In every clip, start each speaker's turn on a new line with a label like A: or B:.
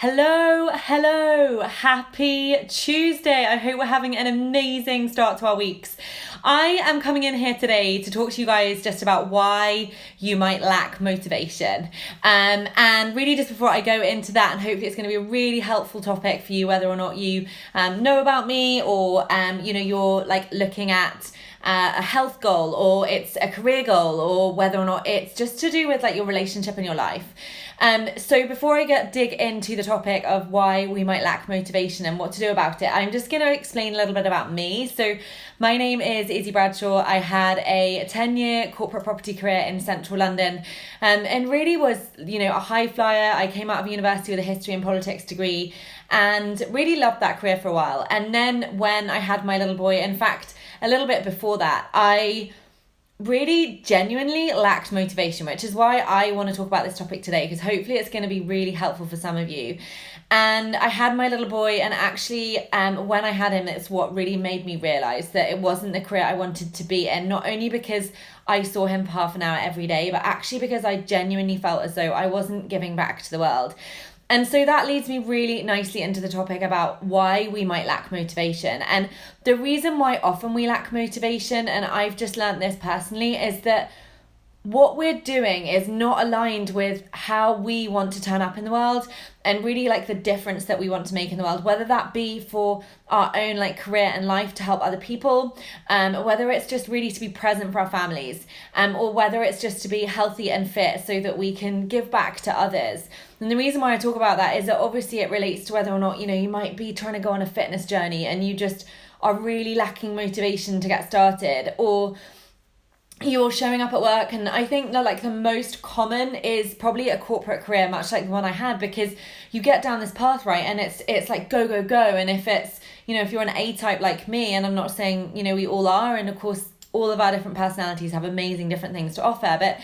A: Hello, happy Tuesday. I hope we're having an amazing start to our weeks. I am coming in here today to talk to you guys just about why you might lack motivation. And really just before I go into that, and hopefully it's going to be a really helpful topic for you, whether or not you know about me or, you're like looking at a health goal or it's a career goal or whether or not it's just to do with like your relationship in your life. So before I dig into the topic of why we might lack motivation and what to do about it, I'm just going to explain a little bit about me. So my name is Izzy Bradshaw. I had a 10-year corporate property career in central London, and really was, a high flyer. I came out of university with a history and politics degree and really loved that career for a while. And then when I had my little boy, in fact, a little bit before that, I really genuinely lacked motivation, which is why I want to talk about this topic today, because hopefully it's going to be really helpful for some of you. And I had my little boy, and actually when I had him, it's what really made me realise that it wasn't the career I wanted to be in, not only because I saw him for half an hour every day, but actually because I genuinely felt as though I wasn't giving back to the world. And so that leads me really nicely into the topic about why we might lack motivation. And the reason why often we lack motivation, and I've just learned this personally, is that what we're doing is not aligned with how we want to turn up in the world and really like the difference that we want to make in the world, whether that be for our own like career and life to help other people, whether it's just really to be present for our families, or whether it's just to be healthy and fit so that we can give back to others. And the reason why I talk about that is that obviously it relates to whether or not, you might be trying to go on a fitness journey and you just are really lacking motivation to get started, or you're showing up at work. And I think that like the most common is probably a corporate career, much like the one I had, because you get down this path, right, and it's like go. And if it's, if you're an A-type like me, and I'm not saying, we all are, and of course all of our different personalities have amazing different things to offer, but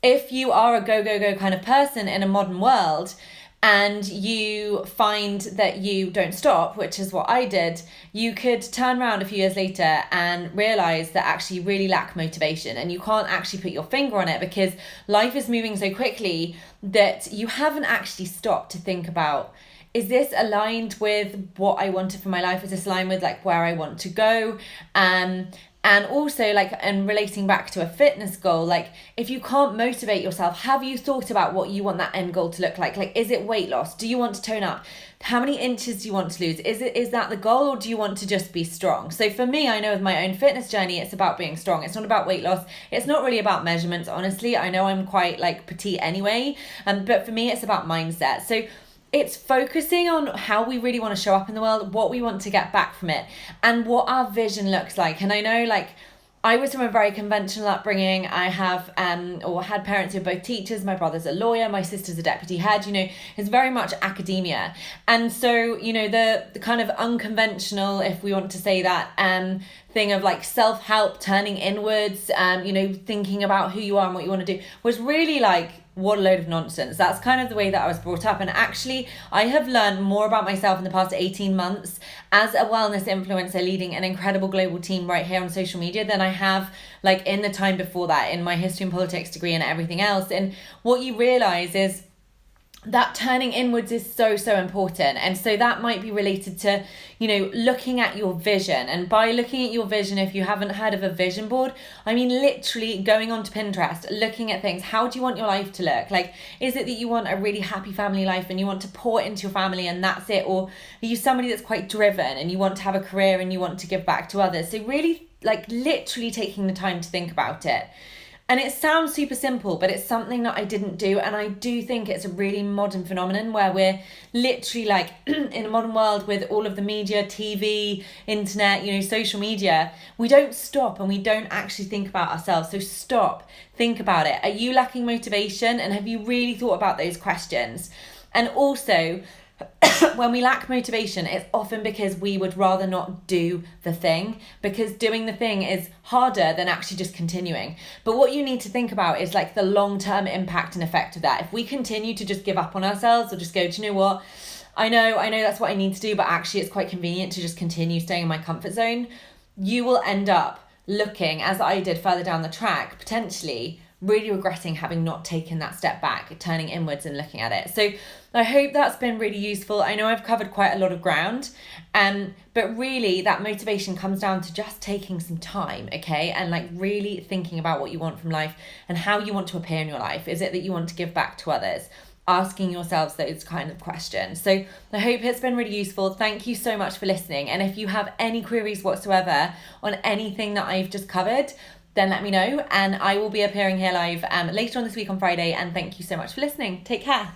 A: if you are a go kind of person in a modern world, and you find that you don't stop, which is what I did, you could turn around a few years later and realize that actually you really lack motivation, and you can't actually put your finger on it because life is moving so quickly that you haven't actually stopped to think about, is this aligned with what I wanted for my life? Is this aligned with like where I want to go? And also like, and relating back to a fitness goal, like if you can't motivate yourself, have you thought about what you want that end goal to look like? Like, is it weight loss? Do you want to tone up? How many inches do you want to lose? Is that the goal, or do you want to just be strong? So for me, I know with my own fitness journey, it's about being strong. It's not about weight loss. It's not really about measurements, honestly. I know I'm quite like petite anyway, but for me, it's about mindset. So it's focusing on how we really want to show up in the world, what we want to get back from it, and what our vision looks like. And I know like I was from a very conventional upbringing. I have or had parents who are both teachers. My brother's a lawyer, my sister's a deputy head, it's very much academia. And so, the kind of unconventional, if we want to say that, thing of like self-help, turning inwards, thinking about who you are and what you want to do, was really like, what a load of nonsense. That's kind of the way that I was brought up. And actually, I have learned more about myself in the past 18 months as a wellness influencer leading an incredible global team right here on social media than I have like in the time before that, in my history and politics degree and everything else. And what you realize is that turning inwards is so important. And so that might be related to, looking at your vision. And by looking at your vision, if you haven't heard of a vision board, I mean literally going onto Pinterest, looking at things. How do you want your life to look? Like, is it that you want a really happy family life and you want to pour into your family and that's it? Or are you somebody that's quite driven and you want to have a career and you want to give back to others? So really like literally taking the time to think about it. And it sounds super simple, but it's something that I didn't do. And I do think it's a really modern phenomenon where we're literally like in a modern world with all of the media, TV, internet, social media, we don't stop and we don't actually think about ourselves. So stop, think about it. Are you lacking motivation? And have you really thought about those questions? And also, when we lack motivation, it's often because we would rather not do the thing, because doing the thing is harder than actually just continuing. But what you need to think about is like the long-term impact and effect of that. If we continue to just give up on ourselves or just go, do you know what? I know that's what I need to do, but actually it's quite convenient to just continue staying in my comfort zone. You will end up looking, as I did further down the track, potentially really regretting having not taken that step back, turning inwards and looking at it. So I hope that's been really useful. I know I've covered quite a lot of ground, but really that motivation comes down to just taking some time, okay? And like really thinking about what you want from life and how you want to appear in your life. Is it that you want to give back to others? Asking yourselves those kind of questions. So I hope it's been really useful. Thank you so much for listening. And if you have any queries whatsoever on anything that I've just covered, then let me know, and I will be appearing here live later on this week on Friday. And thank you so much for listening. Take care.